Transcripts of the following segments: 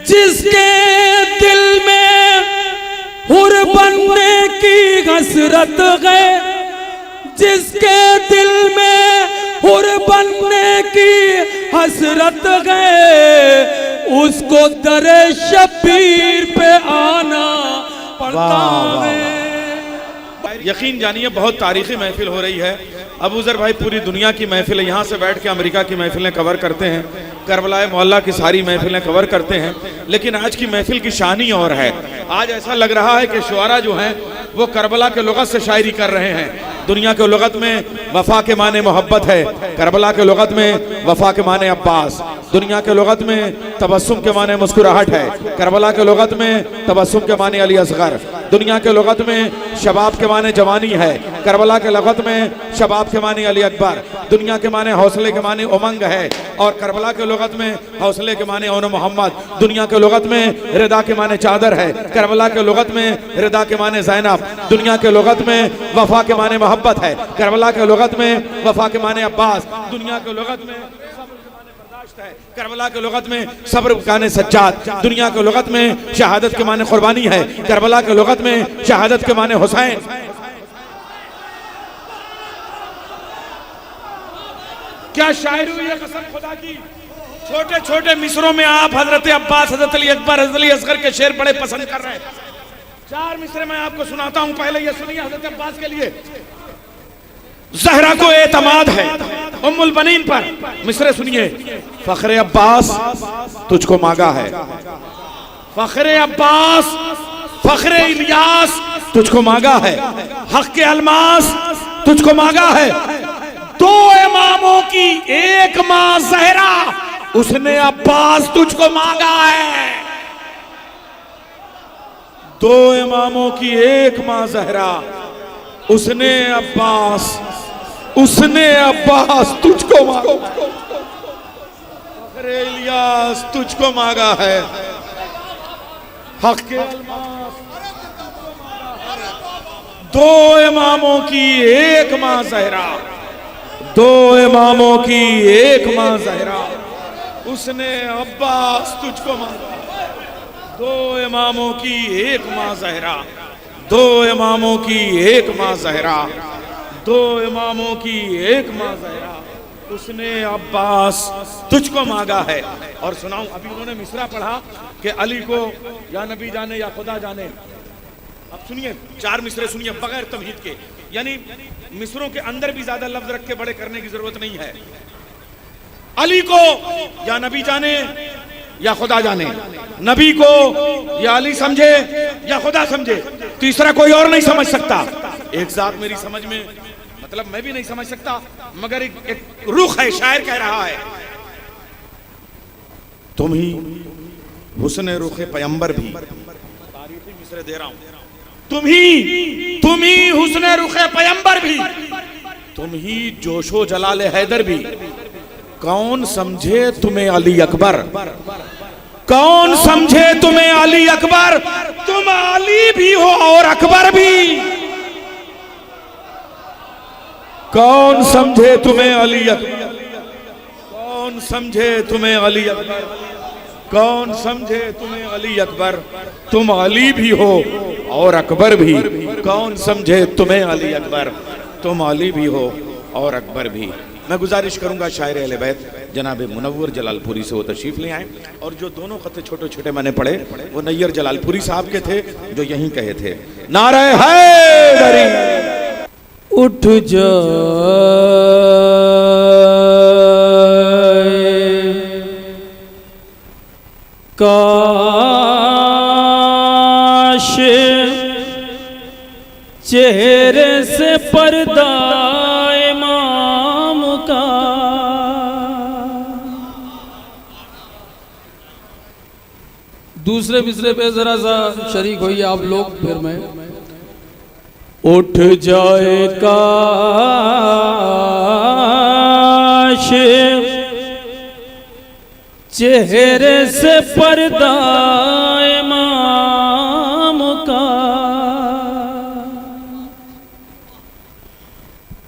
जिसके दिल में हुर बनने की हसरत है, जिसके दिल में हुर बनने की हसरत है, उसको दरे शबीर पे आना पड़ता है। यकीन जानिए बहुत तारीखी महफिल हो रही है। अबू ज़र भाई पूरी दुनिया की महफिल है, यहाँ से बैठ के अमेरिका की महफिलें कवर करते हैं, करबला मोहल्ला की सारी महफिलें कवर करते हैं, लेकिन आज की महफिल की शान ही और है। आज ऐसा लग रहा है कि शुआरा जो हैं वो करबला के लुगत से शायरी कर रहे हैं। दुनिया के लुगत में वफा के माने मोहब्बत है, करबला के लुगत में वफा के माने अब्बास, दुनिया के लुगत में तबस्सुम के माने मुस्कुराहट है, करबला के लुगत में तबस्सुम के माने अली असगर, दुनिया के लुगत में शबाब के माने जवानी है, करबला के लुगत में शबाब के माने अली अकबर, दुनिया के माने हौसले के माने उमंग है, और करबला के लुगत में हौसले के माने ओन मोहम्मद, दुनिया के लुगत में रिदा के माने चादर है, करबला के लुगत में रिदा के माने ज़ैनब, दुनिया के लुगत में वफा के माने मोहब्बत है, करबला के लुगत में वफा के माने अब्बास, दुनिया के लुगत में करबला के लुगत में सब्र के माने सज्जाद, दुनिया के लुगत में शहादत के माने कुर्बानी है, करबला के लुगत में शहादत के माने हुसैन। क्या शायरी हुई है कसम खुदा की। छोटे छोटे मिसरों में आप हजरत अब्बास, हजरत अली अकबर, हजरत अली असगर के शेर बड़े पसंद कर रहे हैं। 4 मिसरे मैं आपको सुनाता हूं, पहले ये सुनिए हजरत अब्बास के लिए। ज़हरा को एतमाद है उम्मुल बनीन पर, मिसरे सुनिए। फखरे अब्बास तुझको मांगा है, फखरे अब्बास, फखरे इलियास तुझको मांगा है, हक के अलमास तुझको मांगा है, 2 इमामों की एक मां ज़हरा, उसने अब्बास तुझको मांगा है। 2 इमामों की एक मां ज़हरा, उसने अब्बास तुझको मांगा, फखरे इलियास तुझको मांगा है, हक के अलमास 2 इमामों की एक मां ज़हरा, 2 इमामों की एक मां ज़हरा, उसने अब्बास तुझको मांगा। 2 इमामों की एक मां ज़हरा, 2 इमामों की एक मां ज़हरा, 2 इमामों की एक मां ज़हरा, उसने अब्बास तुझको मांगा है। और सुनाऊं, अभी उन्होंने मिसरा पढ़ा कि अली को या नबी जाने या खुदा जाने। अब सुनिए 4 मिसरे सुनिए बगैर तमहीद के, यानी मिसरों के अंदर भी ज्यादा लफ्ज रख के बड़े करने की जरूरत नहीं है। अली को या नबी जाने या खुदा जाने, नबी को या अली समझे या खुदा समझे, तीसरा कोई और नहीं समझ सकता। एक जात मेरी समझ में, मतलब मैं भी नहीं समझ सकता, मगर एक रुख है, शायर कह रहा है, तुम ही हुस्न रुख पैगंबर भी, तारीफी मिसरे दे रहा हूं, तुम ही हुस्न रुख पैगंबर भी, तुम ही जोशो जलाल हैदर भी, कौन समझे तुम्हें अली अकबर, कौन समझे तुम्हें अली अकबर, तुम अली भी हो और अकबर भी, कौन समझे तुम्हें अली अकबर, कौन समझे तुम्हें अली अकबर, कौन समझे तुम्हें अली अकबर, तुम अली भी हो और अकबर भी, कौन समझे तुम्हें अली अकबर, तुम अली भी हो और अकबर भी। मैं गुजारिश करूंगा शायर अहले बैत जनाब मुनव्वर जलालपुरी से वो तशरीफ ले आए, और जो दोनों खत्ते छोटे छोटे मैंने पढ़े वो नैयर जलालपुरी साहब के थे, जो यहीं कहे थे, नारे हैदरी उठ जाए काश चेहरे से पर्दा इमाम का, दूसरे मिसरे पे जरा सा शरीक होइए आप लोग, फिर मैं। उठ जाए काश चेहरे से पर्दा इमाम का,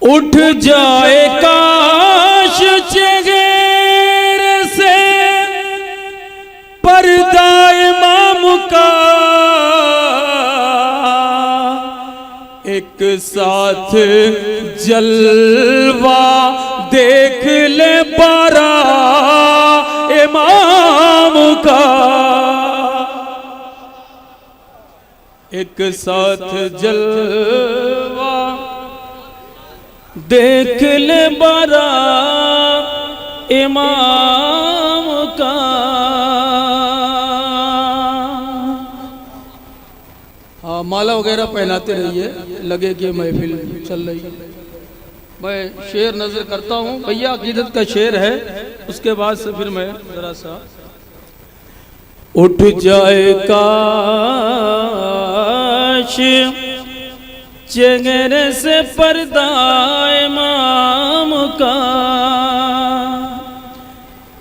उठ जाए काश चेहरे से पर्दा का एक साथ जलवा देख ले बारा इमाम का, एक साथ जलवा देख ले बारा इमाम का। हाँ, माला वगैरह पहनाते रहिए, लगे कि महफिल चल रही है। मैं शेर नजर करता हूँ भैया, अकीदत का शेर है, उसके बाद से फिर मैं जरा सा उठ जाए काश चेहरे से पर्दा इमाम का,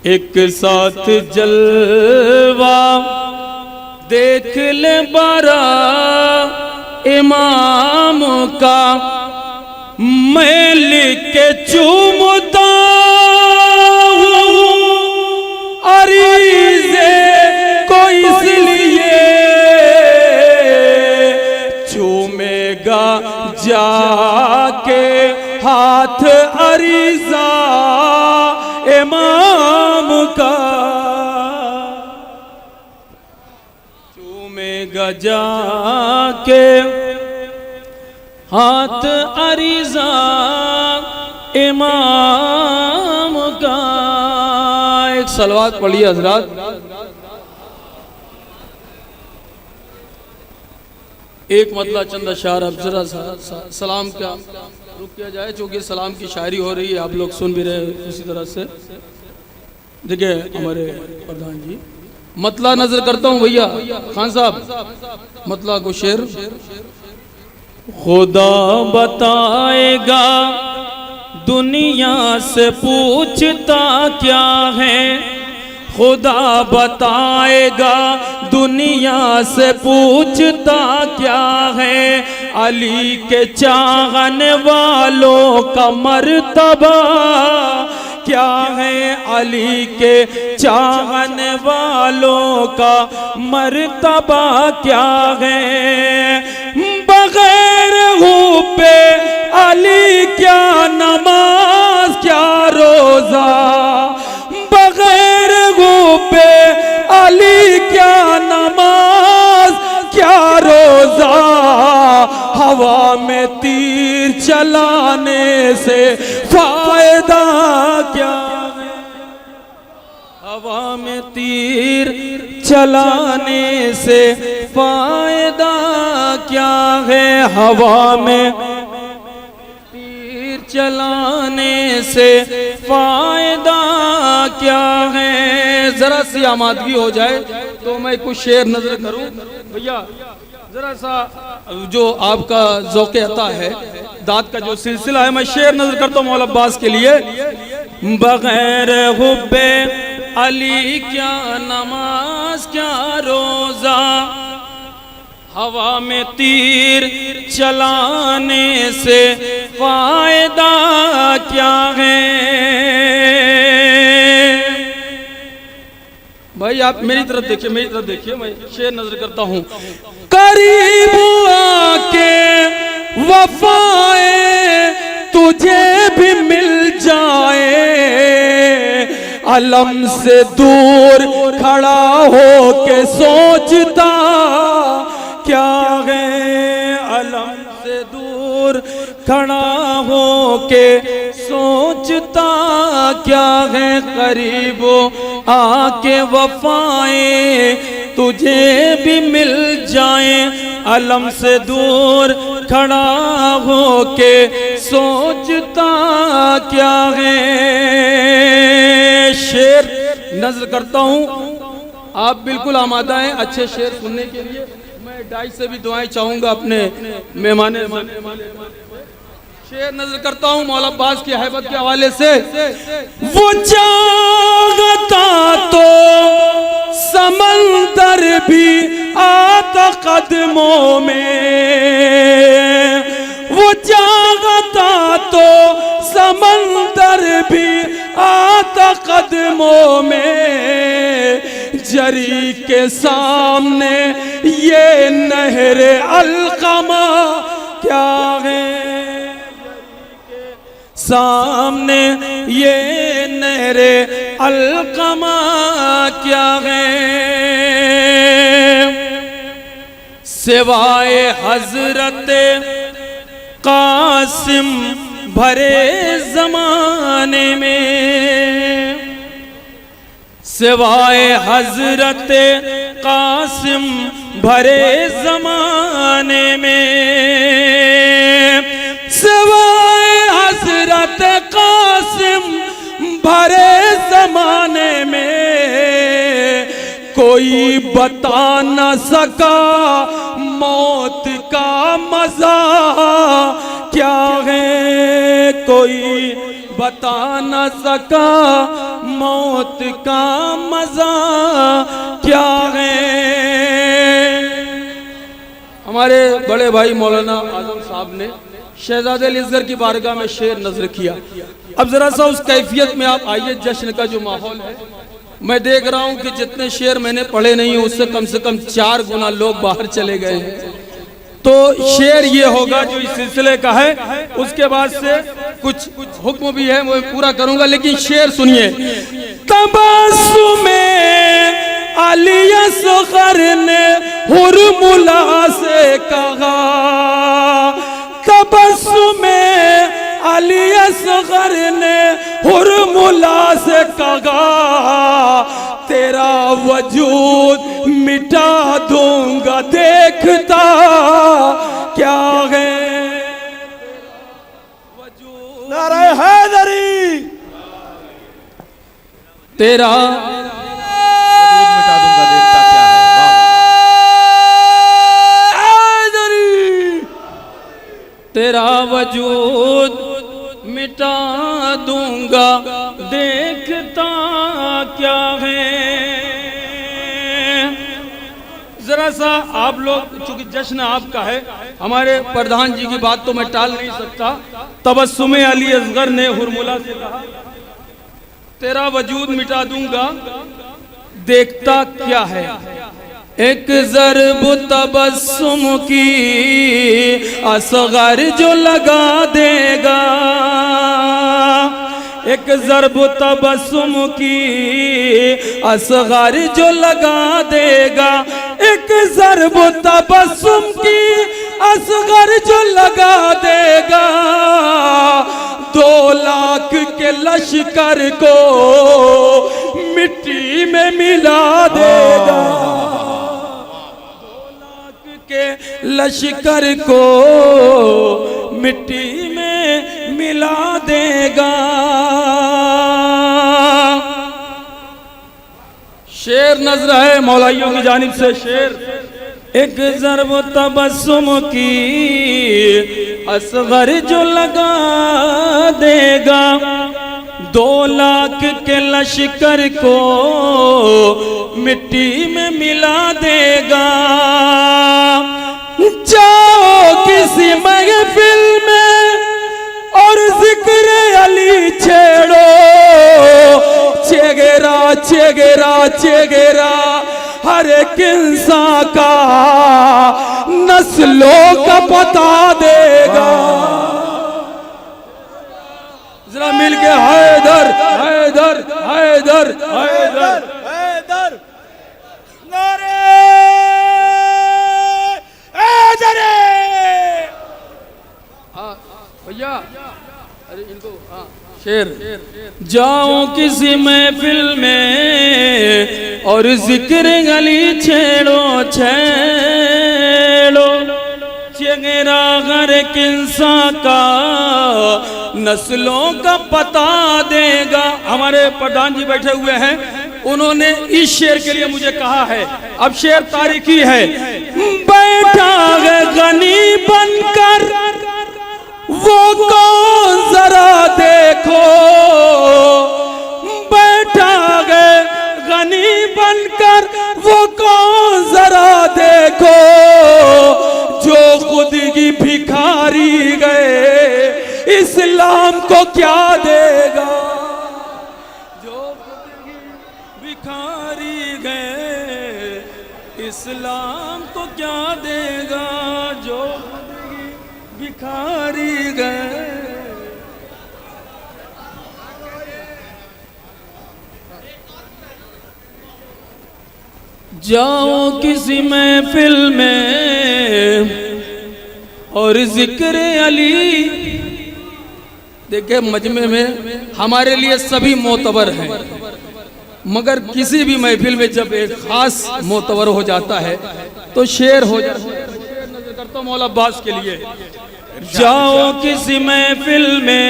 एक साथ जलवा देख ले बारा इमाम का। मैं लिख के चूमता हूँ अरीज़े को इसलिए, चूमेगा जाके हाथ अरीज़ा इमाम का, चूमेगा जाके हाथ अरीज़ा इमाम का। एक सलवात पढ़िए हजरात। एक मतला चंद अशार अब जरा सलाम का रुक किया जाए, चूँकि सलाम की शायरी हो रही है, आप लोग सुन भी रहे हैं उसी तरह से। देखिए हमारे प्रधान जी, मतला नजर करता हूँ भैया खान साहब, मतला को शेर। खुदा बताएगा दुनिया से पूछता क्या है, खुदा बताएगा दुनिया से पूछता क्या है, अली के चाहने वालों का मर्तबा क्या है, अली के चाहने वालों का मर्तबा क्या है। बगैर हूँ पे अली क्या नमाज क्या रोजा, बगैर हूँ पे अली क्या नमाज क्या रोजा, हवा में तीर चलाने से फायदा क्या है, हवा में तीर चलाने से फायदा क्या है, हवा में तीर चलाने से फायदा क्या है। जरा सी आमादगी हो जाए तो मैं कुछ शेर नजर करूं भैया, जरा सा जो आपका ज़ौक़ अता है, दाद का जो सिलसिला है, मैं शेर नजर करता हूँ मौला अब्बास के लिए। बगैर हुब्बे अली क्या नमाज क्या रोजा, हवा में तीर चलाने से फायदा क्या है। भाई आप मेरी तरफ देखिए, मेरी तरफ देखिए, मैं शेर नजर करता हूँ। करीब आके वफाए तुझे भी मिल जाए, अलम से दूर खड़ा हो के सोचता क्या है, अलम से दूर खड़ा हो के सोचता क्या है। करीब आके वफाएं तुझे भी मिल जाए, अलम से दूर खड़ा हो के सोचता क्या है। शेर नजर करता हूँ, आप बिल्कुल आमादा हैं अच्छे शेर सुनने के लिए। मैं डाई से भी दुआएं चाहूंगा अपने मेहमान। शेर नजर करता हूँ मौला अब्बास की हैबत के हवाले से। वो चाहता तो समंदर भी आता कदमों में, वो चाहता तो समंदर भी आता कदमों में, जरी के सामने ये नहरे अलकमा क्या है, सामने ये नहरे अलकमा क्या है, सिवाय हजरत कासिम भरे जमाने में, सिवाय हजरत कासिम भरे जमाने में, सिवाय हजरत कासिम भरे जमाने में कोई बता न सका मौत का मजा क्या है, कोई बता न सका मौत का मजा क्या है। हमारे बड़े भाई मौलाना आजम साहब ने शहजादे असगर की बारगाह में शेर नजर किया। अब जरा सा उस कैफियत में आप आइए, जश्न का जो माहौल है, मैं देख रहा हूं कि जितने शेर मैंने पढ़े नहीं हैं उससे कम 4 गुना लोग बाहर चले गए हैं। तो शेर ये होगा जो इस सिलसिले का है, उसके बाद से कुछ हुक्म भी है मैं पूरा करूंगा, लेकिन शेर सुनिए। तबस्सुमे अली असगर ने हुरमुला से कहा, तबस्सुमे अली असगर ने हुरमुला से कहा, तेरा वजूद मिटा दूंगा देखता क्या है, नारे हैदरी, तेरा वजूद मिटा दूंगा देखता क्या है, हैदरी, तेरा वजूद मिटा दूंगा देखता क्या है। जरा सा आप लोग, चूंकि जश्न आपका है, हमारे प्रधान जी की बात तो मैं टाल नहीं सकता। तबस्सुमे अली असगर ने हुरमुला से कहा, तेरा वजूद मिटा दूंगा देखता क्या है। एक ज़र्ब तबस्सुम की असगर जो लगा देगा, एक ज़र्ब तबस्सुम की असगर जो लगा देगा, एक ज़र्ब तबस्सुम की असगर जो लगा देगा, 2 लाख के लश्कर को मिट्टी में मिला देगा, 2 लाख के लश्कर को मिट्टी में मिला देगा। शेर नजर है मौलाइयों की जानिब से शेर। एक ज़र्ब तबस्सुम की असगर जो लगा देगा, 2 लाख के लश्कर को मिट्टी में मिला देगा। जाओ किसी महफिल में और जिक्र अली छेड़ो, चेगेरा चेगेरा चेगेरा हर एक इंसान का नस्लों का पता देगा। जरा मिल के हैदर हैदर हैदर हैदर हैदर, नारे हैदरी। भैया अरे इनको शेर। जाओ किसी महफिल में और जिक्र अली छेड़ो छेड़ो, चेहरा हर एक इंसान का नस्लों का पता देगा। हमारे प्रधान जी बैठे हुए हैं, उन्होंने इस शेर के लिए मुझे कहा है। अब शेर तारीखी है। बैठा है गनी बनकर वो कौन जरा देखो, बैठा है गनी बनकर वो कौन जरा देखो, जो खुद ही भिखारी गए इस्लाम को क्या देगा, जो खुद ही भिखारी गए इस्लाम को क्या देगा जो भिखारी गए। जाओ किसी महफिल में और जिक्र अली। देखिए मजमे में हमारे लिए सभी मोतबर हैं, मगर किसी भी महफिल में जब एक खास मोतबर हो जाता है तो शेर हो जाता है। नजर करता हूं मौला अब्बास के लिए। जाओ किसी महफिल में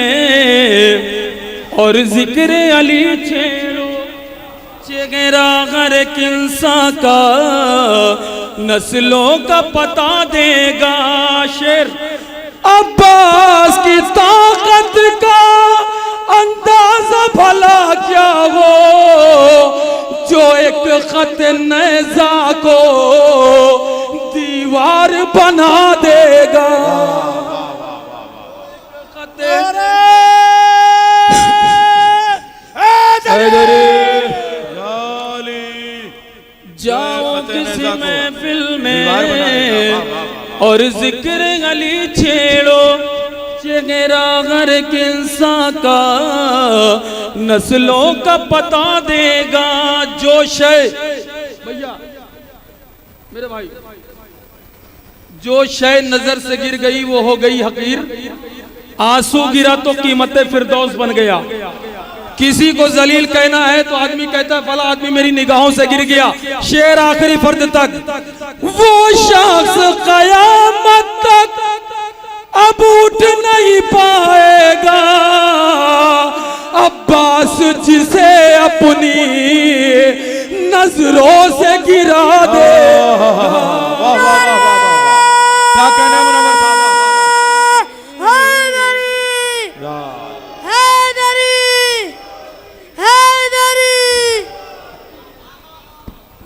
और जिक्र अली छेड़ो, चेहरा हर एक इंसान का नस्लों का पता देगा। शेर अब्बास की ताकत का अंदाजा भला क्या हो, जो एक खत नेज़ा को दीवार बना देगा। जाओ किसी महफिल में और जिक्र अली छेड़ो, चेहरा हर एक इंसान का नस्लों का पता देगा। जो शय भैया मेरे भाई, जो शय नजर से गिर गई वो हो गई हकीर। आंसू गिरा तो कीमत फिरदौस बन गया। किसी को जलील कहना है तो आदमी कहता है फला आदमी मेरी निगाहों से गिर गया। शेर आखिरी फर्द तक, वो शख्स कयामत तक अब उठ नहीं पाएगा, अब्बास जिसे अपनी नजरों से गिरा दे। क्या कहना है मुनव्वर साहब?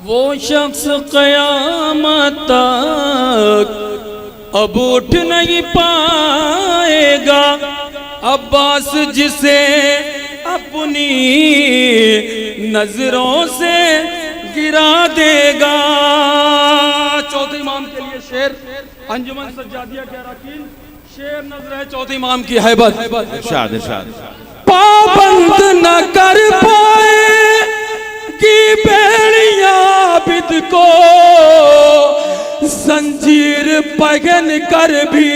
वो शख्स कयामत तक अब उठ नहीं पाएगा, अब्बास जिसे अपनी नजरों से गिरा देगा। चौथे इमाम के लिए शेर, अंजुमन सज्जादिया के अरकान शेर नजर है चौथे इमाम की हैबत। इरशाद इरशाद। पाबंद न कर पाए की बेड़ियां बिद को, जंजीर पगन कर भी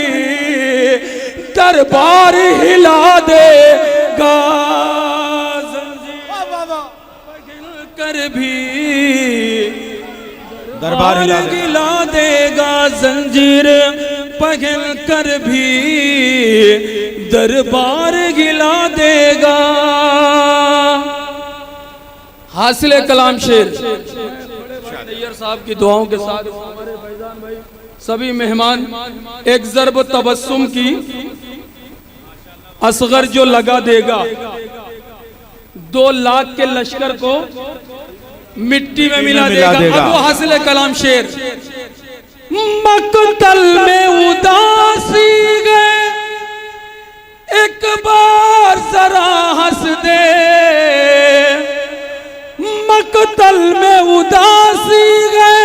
दरबार हिला देगा। जंजीर पगन कर भी दरबार हिला देगा। जंजीर पगन कर भी दरबार हिला देगा। हासिल कलाम शेर तैयर साहब की दुआओं के साथ हमारे भाईजान भाई सभी मेहमान एक ज़र्ब तबस्सुम की असगर जो लगा देगा, 2 लाख के लश्कर को मिट्टी में मिला देगा। अब वो हासिल कलाम शेर, मकतल में उदासी गए एक बार जरा हंस दे, मकतल में उदासी गए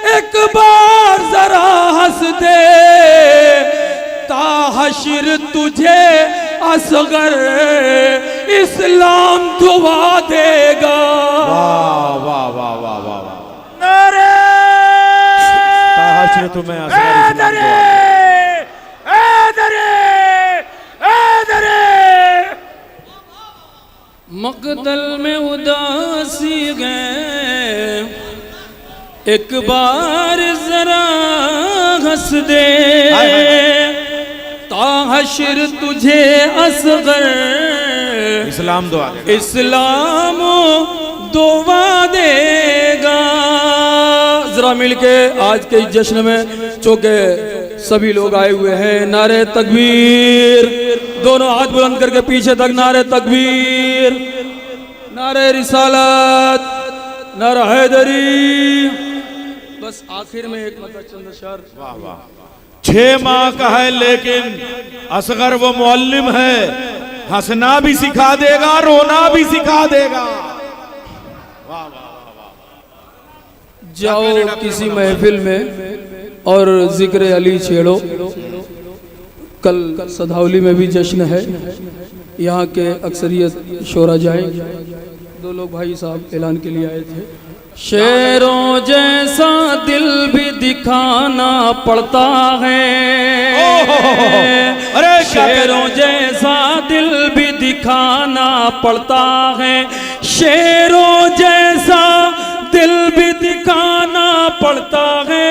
एक बार जरा हंस दे, ताहशर तुझे असगर इस्लाम दुआ देगा। वाह वाह वाह वाह वाह। नारे ताहशर तुम्हें असगर इस्लाम दुआ। मकतल में उदासी गए एक बार जरा हंस दे, ताहशर तुझे असगर इस्लाम दुआ देगा। इस्लाम दुआ देगा। जरा मिलके आज के जश्न में चूंकि सभी लोग आए हुए हैं, नारे तकबीर, दोनों हाथ बुलंद करके पीछे तक नारे तकबीर, नारे रिसालत, नारा हैदरी। बस आखिर में एक मतलब चंद अशआर। वाह वाह। 6 माह का है लेकिन असगर वो मुअल्लिम है, हंसना भी सिखा देगा, रोना भी सिखा देगा। जाओ किसी महफिल में और जिक्र अली छेड़ो। कल सधावली में भी जश्न है, यहाँ के अक्सरियत शोरा जाएंगे। दो लोग भाई साहब ऐलान के लिए आए थे। शेरों जैसा दिल भी दिखाना पड़ता है, अरे शेरों जैसा दिल भी दिखाना पड़ता है, शेरों जैसा दिल भी दिखाना पड़ता है।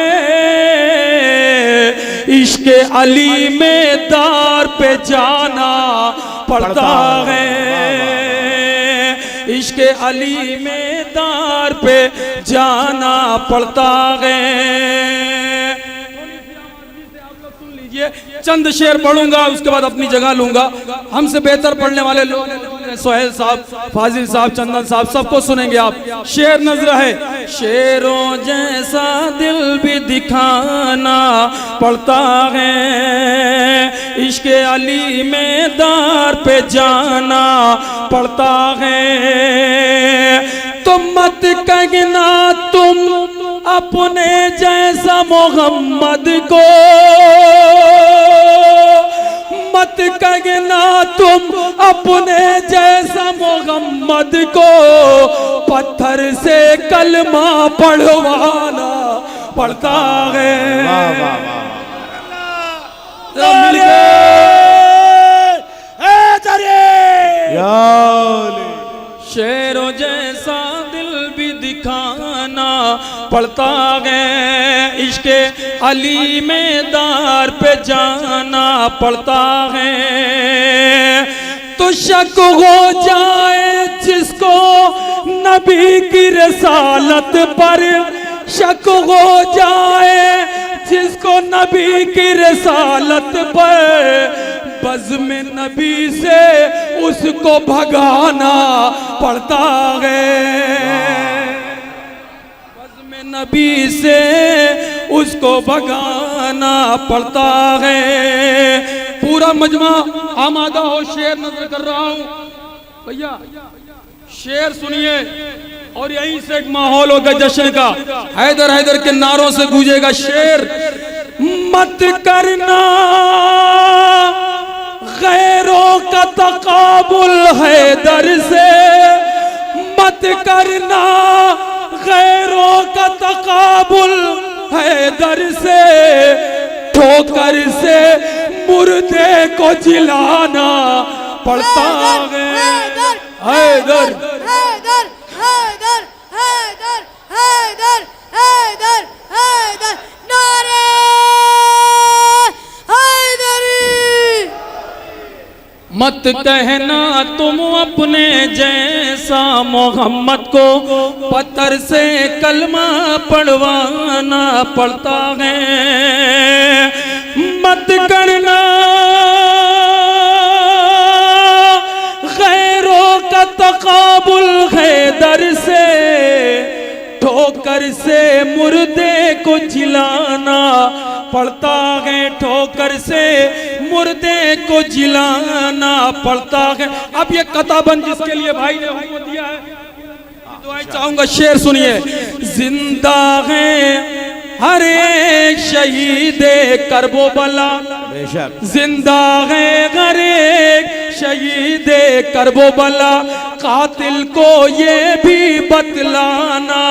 इश्क अली में दार पे जाना पड़ता है, इश्क अली में दार पे जाना पड़ता है। चंद शेर पढ़ूंगा, उसके बाद अपनी जगह लूंगा। हमसे बेहतर पढ़ने वाले लोग सोहेल साहब, फाजिल साहब, चंदन साहब, सबको सुनेंगे आप। शेर नजर है। शेरों जैसा दिल भी दिखाना पड़ता है, इश्क अली में दार पे जाना पड़ता है। तुम मत कहना तुम अपने जैसा मोहम्मद को, मत कहना तुम अपने जैसा मोहम्मद को, पत्थर से कलमा पढ़वाना पड़ता है। मिल शेरों जैसा दिल भी दिखाना पड़ता है, इश्क अली में दार पे जाना पड़ता है। तो शक हो जाए जिसको नबी की रसालत पर, शक हो जाए जिसको नबी की रसालत पर, बज़्म नबी से उसको भगाना पड़ता है, बज़्म नबी से उसको भगाना पड़ता है। पूरा मजमा आमादा हो, शेर नजर कर रहा हूं भैया, शेर सुनिए और यहीं से एक माहौल होगा जश्न का। हैदर हैदर के नारों से गूंजेगा शेर। मत करना गैरों का तकाबुल हैदर से, मत करना गैरों का तकाबुल हैदर से, ठोकर से मुर्दे को जिलाना पड़ता है। हैदर हैदर हैदर हैदर हैदर हैदर हैदर नारे हैदरी। मत कहना तुम अपने जैसा मोहम्मद को, पत्थर से कलमा पढ़वाना पड़ता है। मत करना गैरों का तकाबुल हैदर से, ठोकर से मुर्दे को जिलाना पड़ता है, ठोकर से मुर्दे को जिलाना पड़ता है। अब ये कताबंद जिसके लिए भाई ने हुक्म दिया है, दुआएं चाहूंगा, शेर सुनिए। जिंदा है हर एक शहीद करबला, जिंदा है हर एक शहीद करबला, कातिल को ये भी बतलाना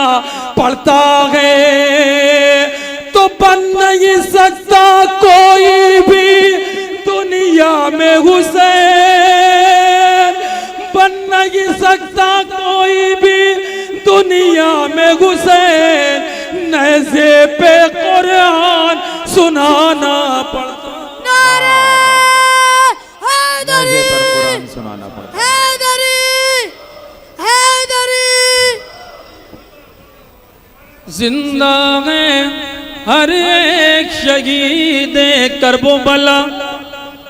पड़ता है। तो बन नहीं सकता कोई भी दुनिया में हुसैन, बन नहीं सकता कोई भी दुनिया में हुसैन, नेज़े पे कुरान सुनाना पड़ता। नारे हैदरी सुनाना पड़ता। हैदरी हैदरी। जिंदा है हर एक शहीद करबला,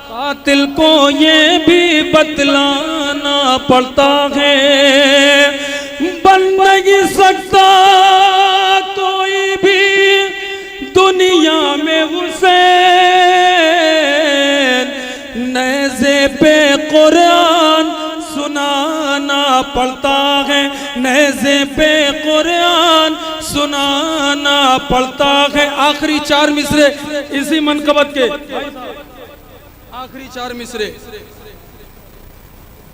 कातिल को ये भी बतलाना पड़ता है। बन नहीं सकता कोई भी दुनिया में हुसैन, नेज़े पे कुरान सुनाना पड़ता है, नेज़े पे कुरान सुनाना पड़ता है। आखिरी 4 मिसरे इसी मनकबत के, आखिरी 4 मिसरे।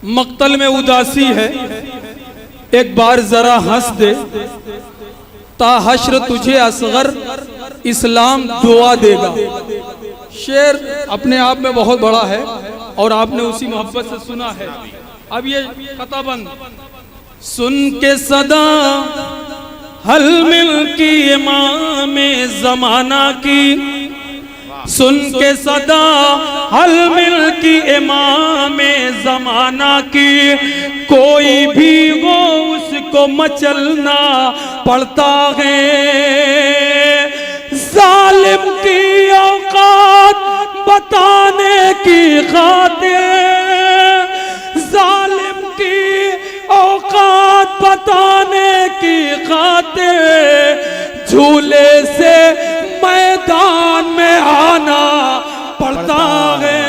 मक्तल में उदासी है, एक बार जरा हंस दे, ता हश्र तुझे असगर इस्लाम दुआ देगा। शेर अपने आप में बहुत बड़ा है और आपने उसी मोहब्बत से सुना है। अब ये खताबंद सुन के सदा हल मिल की इमाम जमाना की, सुन के सदा हल मिल की इमाम जमाना की, कोई भी हो उसको मचलना पड़ता है। जालिम की औकात बताने की खातिर, जालिम की औकात बताने की खातिर, झूले से मैदान में आना पड़ता है।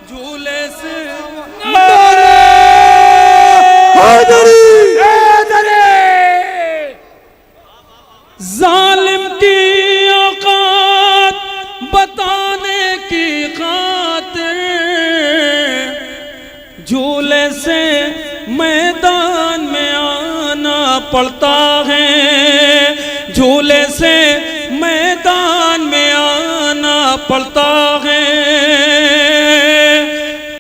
झूले से जालिम की औकात बताने की खातिर, झूले से मैदान में आना पड़ता है। झूले से